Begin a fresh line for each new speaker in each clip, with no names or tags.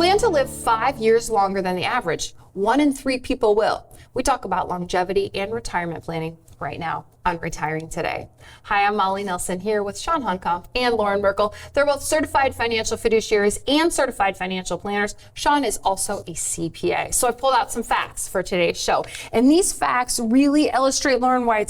Plan to live 5 years longer than the average. 1 in 3 people will. We talk about longevity and retirement planning right now on Retiring Today. Hi, I'm Molly Nelson here with Chawn Honkomp and Loren Merkle. They're both certified financial fiduciaries and certified financial planners. Chawn is also a CPA. So I pulled out some facts for today's show. And these facts really illustrate, Loren, why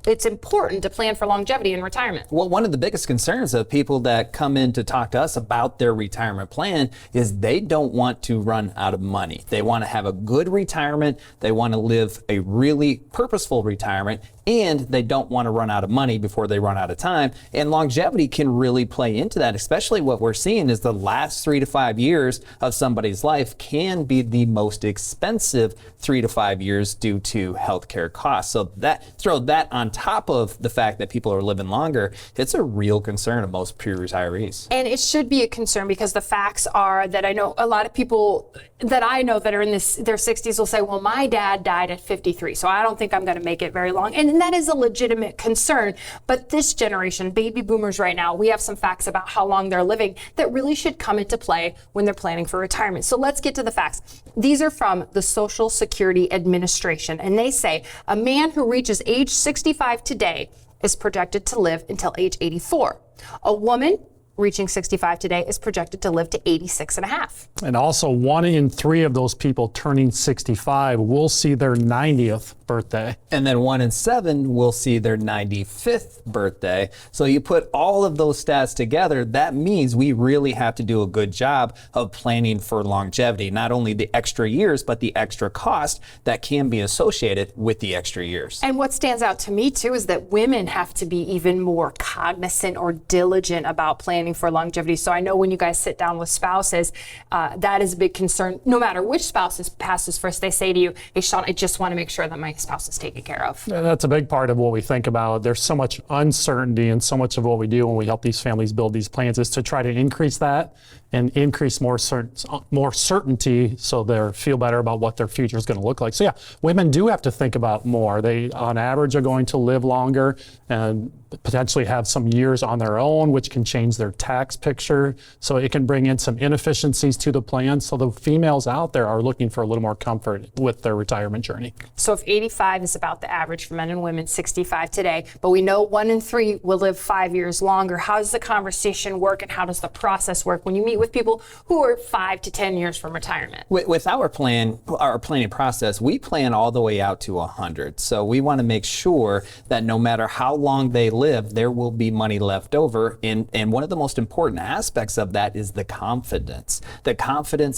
it's important to plan for longevity in retirement.
Well, one of the biggest concerns of people that come in to talk to us about their retirement plan is they don't want to run out of money. They want to have a good retirement. They want to live a really purposeful retirement, and they don't want to run out of money before they run out of time. And longevity can really play into that, especially what we're seeing is the last 3 to 5 years of somebody's life can be the most expensive 3 to 5 years due to healthcare costs. So throw that on top of the fact that people are living longer, it's a real concern of most peer retirees.
And it should be a concern because the facts are that I know a lot of people that I know that are in their 60s will say, well, my dad died at 53, so I don't think I'm going to make it very long. And that is a legitimate concern. But this generation, baby boomers right now, we have some facts about how long they're living that really should come into play when they're planning for retirement. So let's get to the facts. These are from the Social Security Administration, and they say a man who reaches age 65 today is projected to live until age 84. A woman reaching 65 today is projected to live to 86 and a half.
And also 1 in 3 of those people turning 65 will see their 90th birthday.
And then 1 in 7 will see their 95th birthday. So you put all of those stats together, that means we really have to do a good job of planning for longevity, not only the extra years, but the extra cost that can be associated with the extra years.
And what stands out to me too is that women have to be even more cognizant or diligent about planning for longevity. So I know when you guys sit down with spouses, that is a big concern. No matter which spouse passes first, they say to you, hey, Chawn, I just want to make sure that my spouse is taken care of.
And that's a big part of what we think about. There's so much uncertainty, and so much of what we do when we help these families build these plans is to try to increase that and increase more certainty so they feel better about what their future is going to look like. So yeah, women do have to think about more. They on average are going to live longer and potentially have some years on their own, which can change their tax picture. So it can bring in some inefficiencies to the plan. So the females out there are looking for a little more comfort with their retirement journey.
So if 85 is about the average for men and women, 65 today, but we know 1 in 3 will live 5 years longer. How does the conversation work and how does the process work when you meet with people who are 5 to 10 years from retirement?
With our plan, our planning process, we plan all the way out to 100. So we want to make sure that no matter how long they live, there will be money left over. And one of the most important aspects of that is the confidence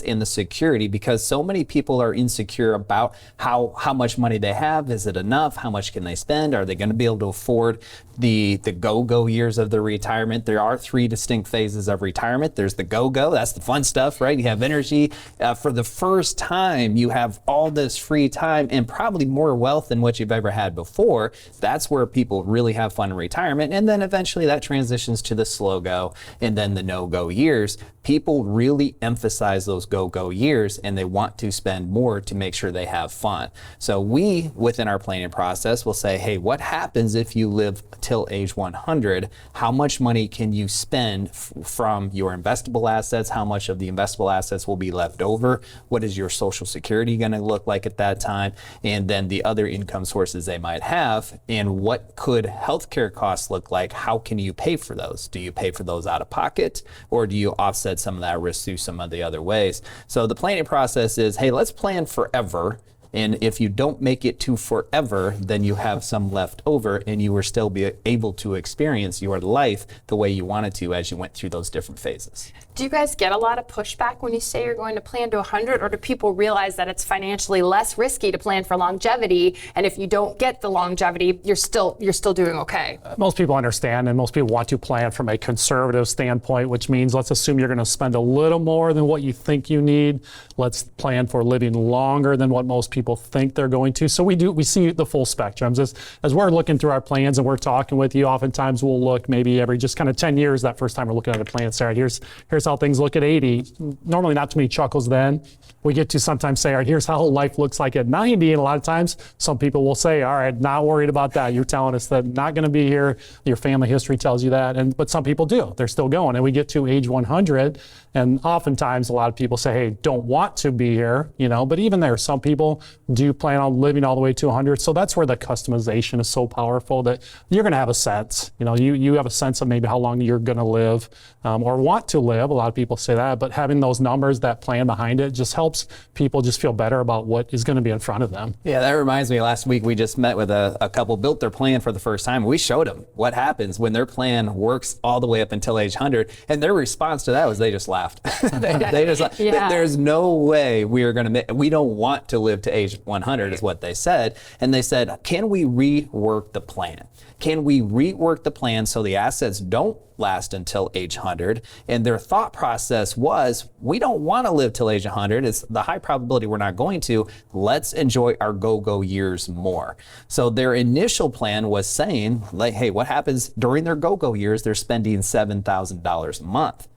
in the security, because so many people are insecure about how much money they have. Is it enough? How much can they spend? Are they going to be able to afford the go-go years of their retirement? There are 3 distinct phases of retirement. There's the go-go, that's the fun stuff, right? You have energy. For the first time, you have all this free time and probably more wealth than what you've ever had before. That's where people really have fun in retirement. And then eventually that transitions to the slow go and then the no-go years. People really emphasize those go-go years and they want to spend more to make sure they have fun. So we, within our planning process, will say, hey, what happens if you live till age 100? How much money can you spend from your investable assets? How much of the investable assets will be left over? What is your Social Security going to look like at that time? And then the other income sources they might have, and what could healthcare costs look like? How can you pay for those? Do you pay for those out of pocket, or do you offset some of that risk through some of the other ways? So the planning process is, hey, let's plan forever. And if you don't make it to forever, then you have some left over and you will still be able to experience your life the way you wanted to as you went through those different phases.
Do you guys get a lot of pushback when you say you're going to plan to 100, or do people realize that it's financially less risky to plan for longevity, and if you don't get the longevity, you're still doing okay?
Most people understand, and most people want to plan from a conservative standpoint, which means let's assume you're going to spend a little more than what you think you need. Let's plan for living longer than what most people people think they're going to. So we see the full spectrums. As we're looking through our plans and we're talking with you, oftentimes we'll look maybe every just kind of 10 years, that first time we're looking at a plan, say, all right, here's how things look at 80. Normally not too many chuckles then. We get to sometimes say, all right, here's how life looks like at 90. And a lot of times some people will say, all right, not worried about that. You're telling us that not going to be here. Your family history tells you that. But some people do. They're still going. And we get to age 100. And oftentimes a lot of people say, hey, don't want to be here, but even there, some people do plan on living all the way to 100. So that's where the customization is so powerful that you're going to have a sense, you have a sense of maybe how long you're going to live or want to live. A lot of people say that, but having those numbers, that plan behind it just helps people just feel better about what is going to be in front of them.
Yeah, that reminds me, last week we just met with a couple, built their plan for the first time. We showed them what happens when their plan works all the way up until age 100. And their response to that was they just laughed. they just like, there's no way we don't want to live to age 100 is what they said. And they said, can we rework the plan? Can we rework the plan so the assets don't last until age 100? And their thought process was, we don't want to live till age 100. It's the high probability we're not going to. Let's enjoy our go-go years more. So their initial plan was saying, like, hey, what happens during their go-go years? They're spending $7,000 a month.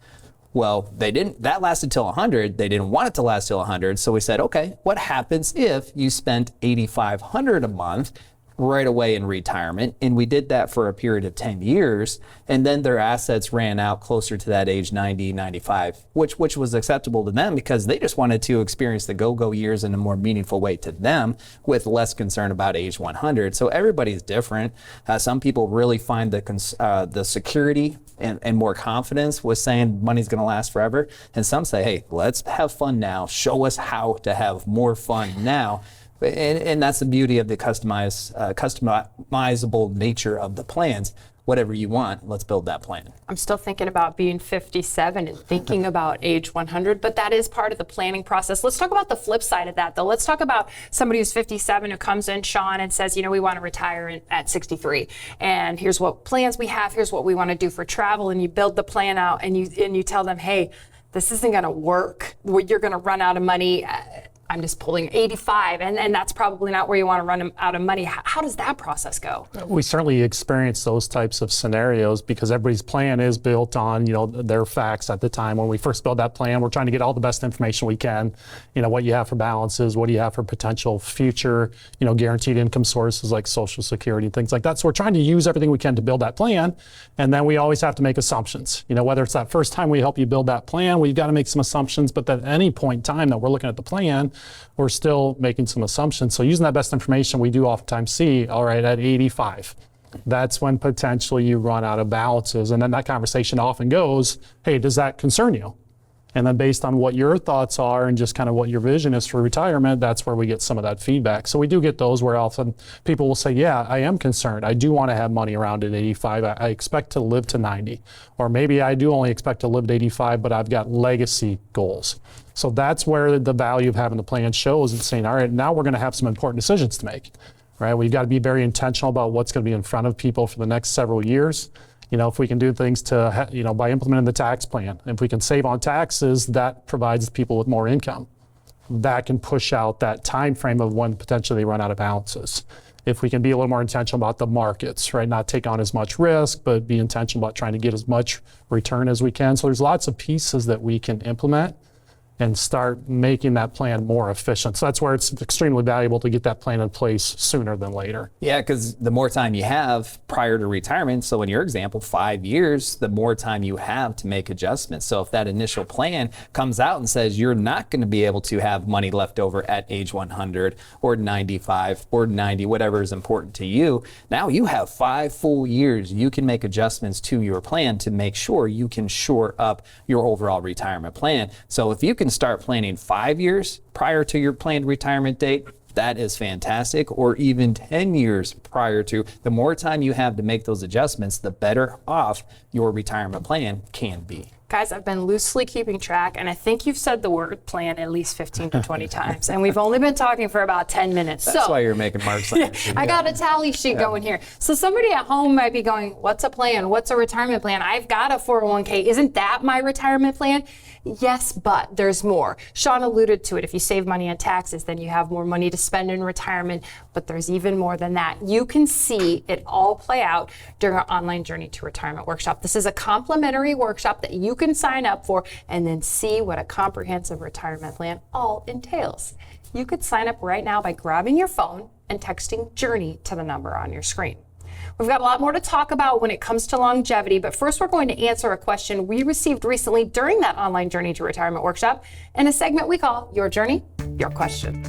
Well, that lasted till 100. They didn't want it to last till 100. So we said, okay, what happens if you spent $8,500 a month right away in retirement? And we did that for a period of 10 years. And then their assets ran out closer to that age 90, 95, which was acceptable to them because they just wanted to experience the go-go years in a more meaningful way to them with less concern about age 100. So everybody's different. Some people really find the security and more confidence with saying money's going to last forever. And some say, hey, let's have fun now. Show us how to have more fun now. And that's the beauty of the customizable nature of the plans. Whatever you want, let's build that plan.
I'm still thinking about being 57 and thinking about age 100, but that is part of the planning process. Let's talk about the flip side of that, though. Let's talk about somebody who's 57 who comes in, Chawn, and says, we want to retire at 63. And here's what plans we have. Here's what we want to do for travel. And you build the plan out and you tell them, hey, this isn't going to work. You're going to run out of money. I'm just pulling 85, and that's probably not where you want to run out of money. How does that process go?
We certainly experience those types of scenarios because everybody's plan is built on, their facts at the time. When we first build that plan, we're trying to get all the best information we can. What you have for balances, what do you have for potential future, guaranteed income sources like Social Security and things like that. So we're trying to use everything we can to build that plan, and then we always have to make assumptions. Whether it's that first time we help you build that plan, we've got to make some assumptions, but at any point in time that we're looking at the plan, we're still making some assumptions. So using that best information, we do oftentimes see, all right, at 85, that's when potentially you run out of balances. And then that conversation often goes, hey, does that concern you? And then based on what your thoughts are and just kind of what your vision is for retirement, that's where we get some of that feedback. So we do get those where often people will say, yeah, I am concerned. I do want to have money around at 85. I expect to live to 90. Or maybe I do only expect to live to 85, but I've got legacy goals. So that's where the value of having the plan shows and saying, all right, now we're going to have some important decisions to make, right? We've got to be very intentional about what's going to be in front of people for the next several years. If we can do things to, by implementing the tax plan, if we can save on taxes, that provides people with more income. That can push out that time frame of when potentially they run out of balances. If we can be a little more intentional about the markets, right? Not take on as much risk, but be intentional about trying to get as much return as we can. So there's lots of pieces that we can implement and start making that plan more efficient. So that's where it's extremely valuable to get that plan in place sooner than later.
Yeah, because the more time you have prior to retirement, so in your example, 5 years, the more time you have to make adjustments. So if that initial plan comes out and says you're not going to be able to have money left over at age 100 or 95 or 90, whatever is important to you, now you have 5 full years. You can make adjustments to your plan to make sure you can shore up your overall retirement plan. So if you can start planning 5 years prior to your planned retirement date, that is fantastic. Or even 10 years prior to. The more time you have to make those adjustments, the better off your retirement plan can be.
Guys, I've been loosely keeping track, and I think you've said the word plan at least 15 to 20 times, and we've only been talking for about 10 minutes.
That's why you're making marks on your sheet.
I got a tally sheet going here. So somebody at home might be going, what's a plan? What's a retirement plan? I've got a 401k. Isn't that my retirement plan? Yes, but there's more. Chawn alluded to it. If you save money on taxes, then you have more money to spend in retirement, but there's even more than that. You can see it all play out during our online Journey to Retirement workshop. This is a complimentary workshop that you can sign up for and then see what a comprehensive retirement plan all entails. You could sign up right now by grabbing your phone and texting Journey to the number on your screen. We've got a lot more to talk about when it comes to longevity, but first we're going to answer a question we received recently during that online Journey to Retirement workshop in a segment we call Your Journey, Your Question.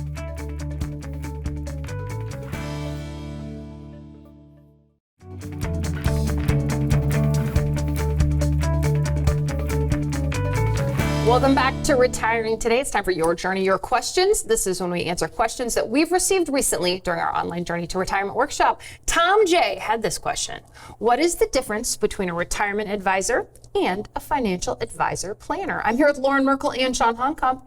Welcome back to Retiring Today. It's time for Your Journey, Your Questions. This is when we answer questions that we've received recently during our online Journey to Retirement workshop. Tom J. had this question. What is the difference between a retirement advisor and a financial advisor planner? I'm here with Loren, Merkle, and Chawn Honkomp.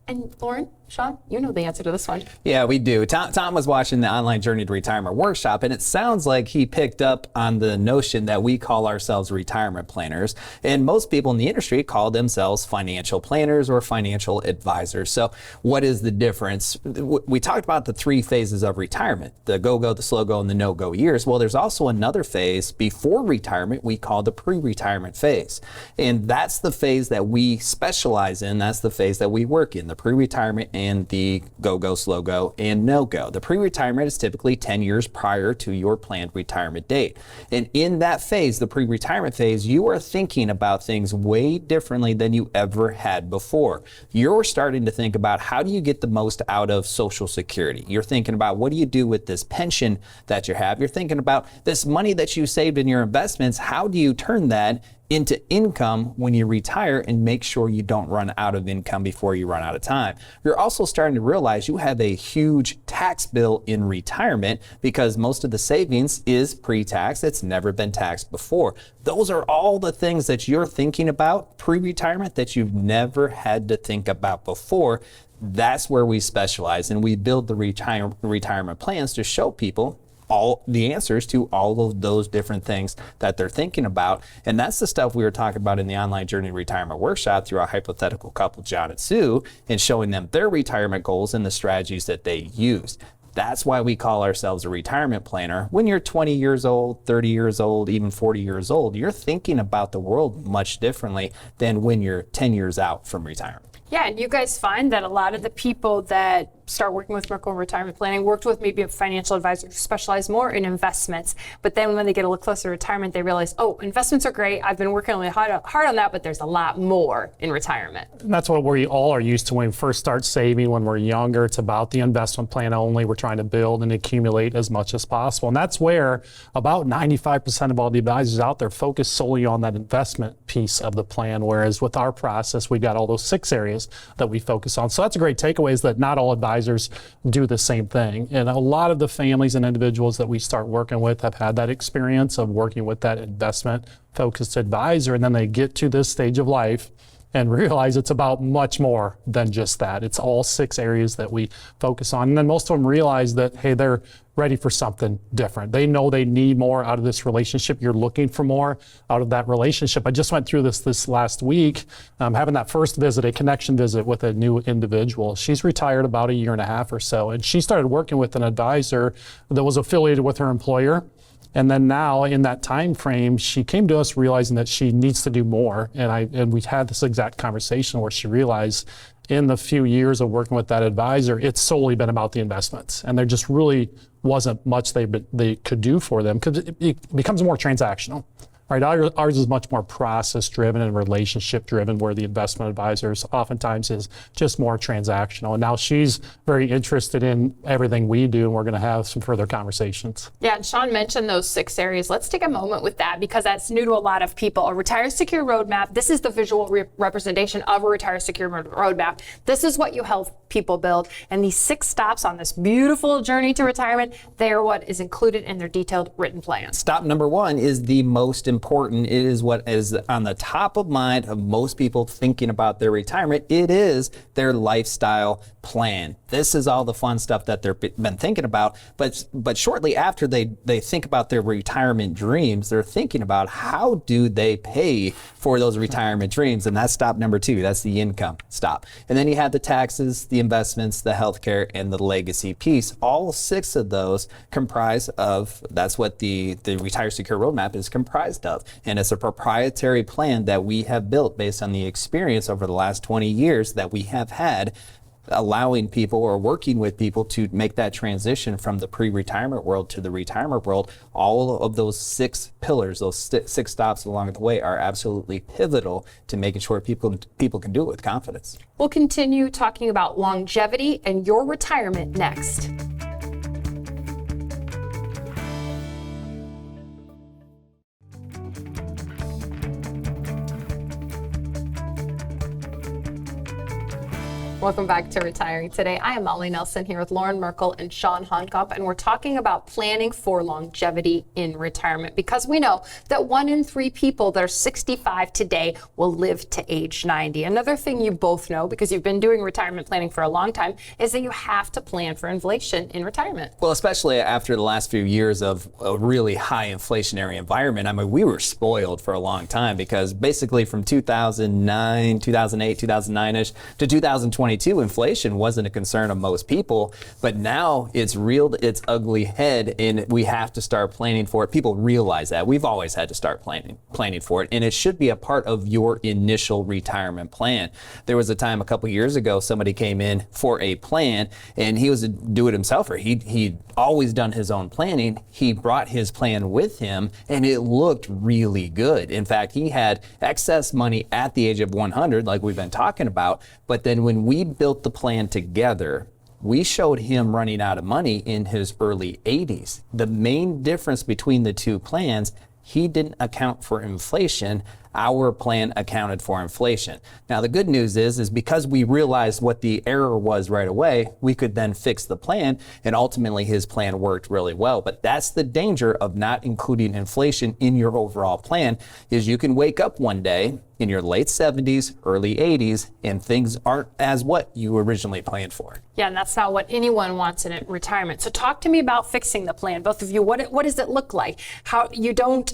And Loren, Chawn, you know the answer to this one.
Yeah, we do. Tom was watching the online Journey to Retirement workshop, and it sounds like he picked up on the notion that we call ourselves retirement planners. And most people in the industry call themselves financial planners or financial advisors. So what is the difference? We talked about the 3 phases of retirement, the go-go, the slow-go, and the no-go years. Well, there's also another phase before retirement we call the pre-retirement phase. And that's the phase that we specialize in. That's the phase that we work in, the pre-retirement and the go-go, slow-go, and no-go. The pre-retirement is typically 10 years prior to your planned retirement date. And in that phase, the pre-retirement phase, you are thinking about things way differently than you ever had before. You're starting to think about how do you get the most out of Social Security. You're thinking about what do you do with this pension that you have. You're thinking about this money that you saved in your investments. How do you turn that into income when you retire and make sure you don't run out of income before you run out of time? You're also starting to realize you have a huge tax bill in retirement because most of the savings is pre-tax. It's never been taxed before. Those are all the things that you're thinking about pre-retirement that you've never had to think about before. That's where we specialize, and we build the retirement plans to show people all the answers to all of those different things that they're thinking about. And that's the stuff we were talking about in the online Journey to Retirement workshop through our hypothetical couple, John and Sue, and showing them their retirement goals and the strategies that they used. That's why we call ourselves a retirement planner. When you're 20 years old, 30 years old, even 40 years old, you're thinking about the world much differently than when you're 10 years out from retirement.
Yeah, and you guys find that a lot of the people that start working with Merkle Retirement Planning worked with maybe a financial advisor who specialized more in investments. But then when they get a little closer to retirement, they realize, oh, investments are great. I've been working really hard on that, but there's a lot more in retirement.
And that's what we all are used to when we first start saving when we're younger. It's about the investment plan only. We're trying to build and accumulate as much as possible. And that's where about 95% of all the advisors out there focus solely on that investment piece of the plan. Whereas with our process, we've got all those 6 areas that we focus on. So that's a great takeaway, is that not all advisors do the same thing. And a lot of the families and individuals that we start working with have had that experience of working with that investment focused advisor, and then they get to this stage of life and realize it's about much more than just that. It's all 6 areas that we focus on. And then most of them realize that, hey, they're ready for something different. They know they need more out of this relationship. You're looking for more out of that relationship. I just went through this last week, having that first visit, a connection visit with a new individual. She's retired about 1.5 years or so, and she started working with an advisor that was affiliated with her employer. And then now in that time frame, she came to us realizing that she needs to do more. And we had this exact conversation where she realized in the few years of working with that advisor, it's solely been about the investments. And there just really wasn't much they could do for them because it becomes more transactional. Right, ours is much more process-driven and relationship-driven, where the investment advisors oftentimes is just more transactional. And now she's very interested in everything we do, and we're going to have some further conversations.
Yeah, and Chawn mentioned those 6 areas. Let's take a moment with that because that's new to a lot of people. A Retire Secure Roadmap, this is the visual representation of a Retire Secure Roadmap. This is what you help people build. And these 6 stops on this beautiful journey to retirement, they are what is included in their detailed written plans.
Stop number 1 is the most important, it is what is on the top of mind of most people thinking about their retirement. It is their lifestyle plan. This is all the fun stuff that they've been thinking about. But shortly after they think about their retirement dreams, they're thinking about how do they pay for those retirement dreams. And that's stop number 2. That's the income stop. And then you have the taxes, the investments, the healthcare, and the legacy piece. All 6 of those comprise of, that's what the Retire Secure Roadmap is comprised of. And it's a proprietary plan that we have built based on the experience over the last 20 years that we have had, allowing people or working with people to make that transition from the pre-retirement world to the retirement world. All of those 6 pillars, those 6 stops along the way are absolutely pivotal to making sure people can do it with confidence.
We'll continue talking about longevity and your retirement next. Welcome back to Retiring Today. I am Molly Nelson here with Loren, Merkle, and Chawn Honkomp, and we're talking about planning for longevity in retirement, because we know that 1 in 3 people that are 65 today will live to age 90. Another thing you both know, because you've been doing retirement planning for a long time, is that you have to plan for inflation in retirement.
Well, especially after the last few years of a really high inflationary environment. I mean, we were spoiled for a long time, because basically from 2009, 2008, 2009-ish to 2022, inflation wasn't a concern of most people, but now it's reared its ugly head, and we have to start planning for it. People realize that. We've always had to start planning for it, and it should be a part of your initial retirement plan. There was a time a couple years ago, somebody came in for a plan, and he was a do-it-himselfer. He'd always done his own planning. He brought his plan with him, and it looked really good. In fact, he had excess money at the age of 100, like we've been talking about, but then when we built the plan together, we showed him running out of money in his early 80s. The main difference between the 2 plans, he didn't account for inflation. Our plan accounted for inflation. Now, the good news is because we realized what the error was right away, we could then fix the plan, and ultimately his plan worked really well. But that's the danger of not including inflation in your overall plan, is you can wake up one day in your late 70s, early 80s, and things aren't as what you originally planned for.
Yeah, and that's not what anyone wants in retirement. So talk to me about fixing the plan, both of you. What does it look like? How you don't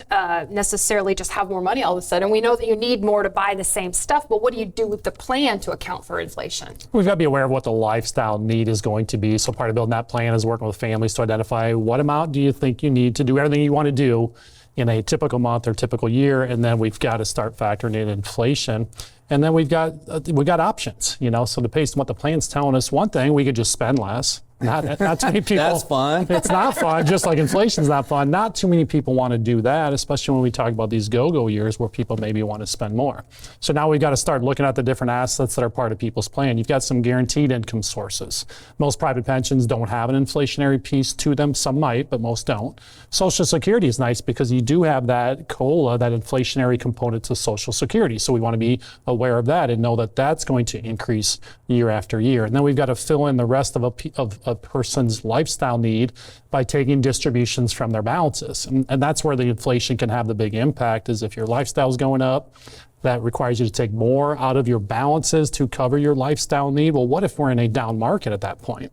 necessarily just have more money all of a sudden. We know that you need more to buy the same stuff, but what do you do with the plan to account for inflation?
We've got to be aware of what the lifestyle need is going to be. So part of building that plan is working with families to identify what amount do you think you need to do everything you want to do in a typical month or typical year, and then we've got to start factoring in inflation. And then we've got options, so based on what the plan's telling us, one thing, we could just spend less. Not too many people.
That's fun.
It's not fun, just like inflation's not fun. Not too many people want to do that, especially when we talk about these go-go years where people maybe want to spend more. So now we've got to start looking at the different assets that are part of people's plan. You've got some guaranteed income sources. Most private pensions don't have an inflationary piece to them. Some might, but most don't. Social Security is nice because you do have that COLA, that inflationary component to Social Security. So we want to be aware of that and know that that's going to increase year after year. And then we've got to fill in the rest of a person's lifestyle need by taking distributions from their balances. And that's where the inflation can have the big impact, is if your lifestyle is going up, that requires you to take more out of your balances to cover your lifestyle need. Well, what if we're in a down market at that point?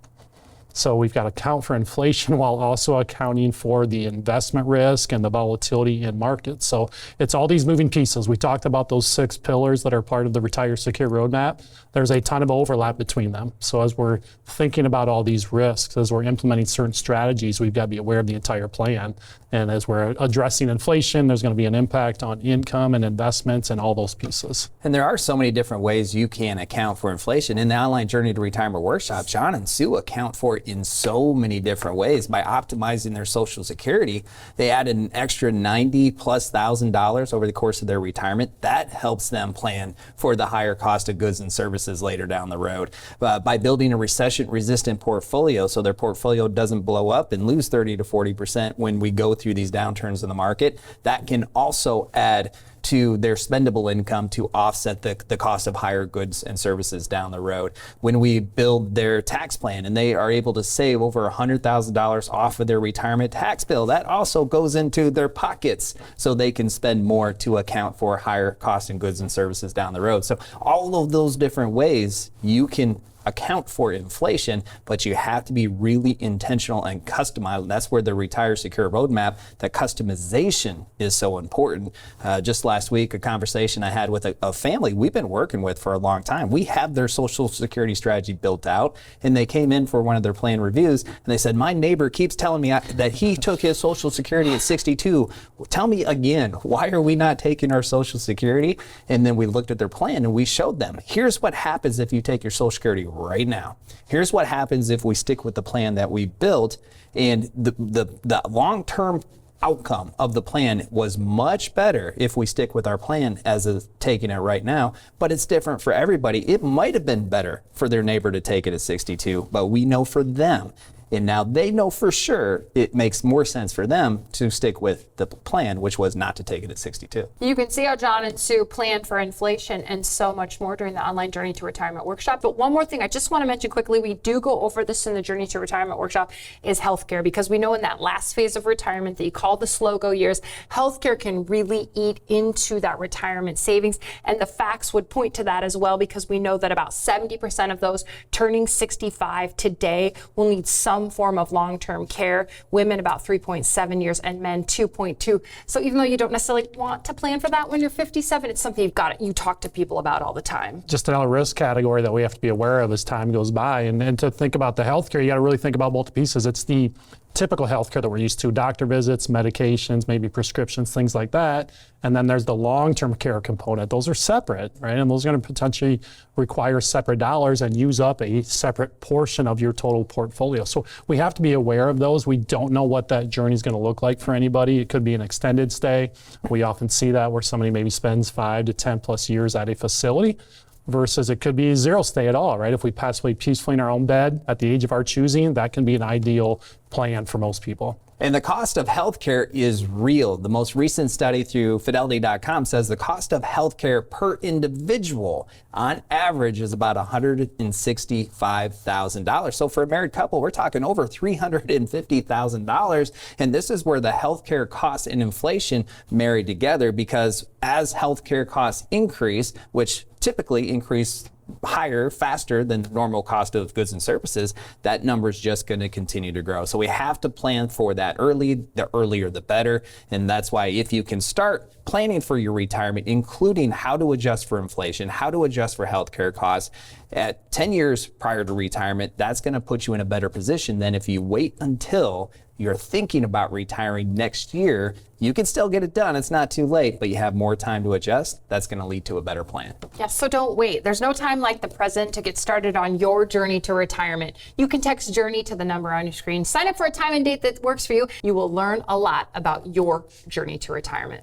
So we've got to account for inflation while also accounting for the investment risk and the volatility in markets. So it's all these moving pieces. We talked about those 6 pillars that are part of the Retire Secure Roadmap. There's a ton of overlap between them. So as we're thinking about all these risks, as we're implementing certain strategies, we've got to be aware of the entire plan. And as we're addressing inflation, there's going to be an impact on income and investments and all those pieces.
And there are so many different ways you can account for inflation. In the online Journey to Retirement workshop, Chawn and Sue account for it in so many different ways. By optimizing their Social Security, they added an extra $90,000+ over the course of their retirement. That helps them plan for the higher cost of goods and services later down the road. By building a recession-resistant portfolio, so their portfolio doesn't blow up and lose 30 to 40% when we go through these downturns in the market, that can also add to their spendable income to offset the cost of higher goods and services down the road. When we build their tax plan and they are able to save over $100,000 off of their retirement tax bill, that also goes into their pockets so they can spend more to account for higher cost in goods and services down the road. So all of those different ways you can account for inflation, but you have to be really intentional and customized. That's where the Retire Secure roadmap, that customization is so important. Just last week, a conversation I had with a family we've been working with for a long time. We have their Social Security strategy built out, and they came in for one of their plan reviews, and they said, my neighbor keeps telling me that he took his Social Security at 62. Tell me again, why are we not taking our Social Security? And then we looked at their plan and we showed them, here's what happens if you take your Social Security right now. Here's what happens if we stick with the plan that we built, and the long-term outcome of the plan was much better if we stick with our plan as of taking it right now, but it's different for everybody. It might have been better for their neighbor to take it at 62, but we know for them, and now they know for sure it makes more sense for them to stick with the plan, which was not to take it at 62.
You can see how John and Sue planned for inflation and so much more during the online Journey to Retirement workshop. But one more thing I just want to mention quickly, we do go over this in the Journey to Retirement workshop, is healthcare, because we know in that last phase of retirement that you call the slow-go years, healthcare can really eat into that retirement savings. And the facts would point to that as well, because we know that about 70% of those turning 65 today will need some form of long-term care. Women about 3.7 years and men 2.2. So even though you don't necessarily want to plan for that when you're 57, it's something you talk to people about all the time.
Just another risk category that we have to be aware of as time goes by. And to think about the healthcare, you got to really think about both pieces. It's the typical healthcare that we're used to, doctor visits, medications, maybe prescriptions, things like that. And then there's the long-term care component. Those are separate, right? And those are going to potentially require separate dollars and use up a separate portion of your total portfolio. So we have to be aware of those. We don't know what that journey is going to look like for anybody. It could be an extended stay. We often see that where somebody maybe spends 5 to 10 plus years at a facility, versus it could be zero stay at all, right? If we passively peacefully in our own bed at the age of our choosing, that can be an ideal plan for most people.
And the cost of healthcare is real. The most recent study through Fidelity.com says the cost of healthcare per individual on average is about $165,000. So for a married couple, we're talking over $350,000. And this is where the healthcare costs and inflation marry together, because as healthcare costs increase, which typically increase higher, faster than the normal cost of goods and services, that number is just going to continue to grow. So we have to plan for that early. The earlier, the better. And that's why if you can start planning for your retirement, including how to adjust for inflation, how to adjust for healthcare costs at 10 years prior to retirement, that's going to put you in a better position than if you wait until you're thinking about retiring next year. You can still get it done. It's not too late, but you have more time to adjust. That's going to lead to a better plan.
Yes, so don't wait. There's no time like the present to get started on your journey to retirement. You can text Journey to the number on your screen. Sign up for a time and date that works for you. You will learn a lot about your journey to retirement.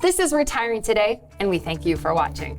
This is Retiring Today, and we thank you for watching.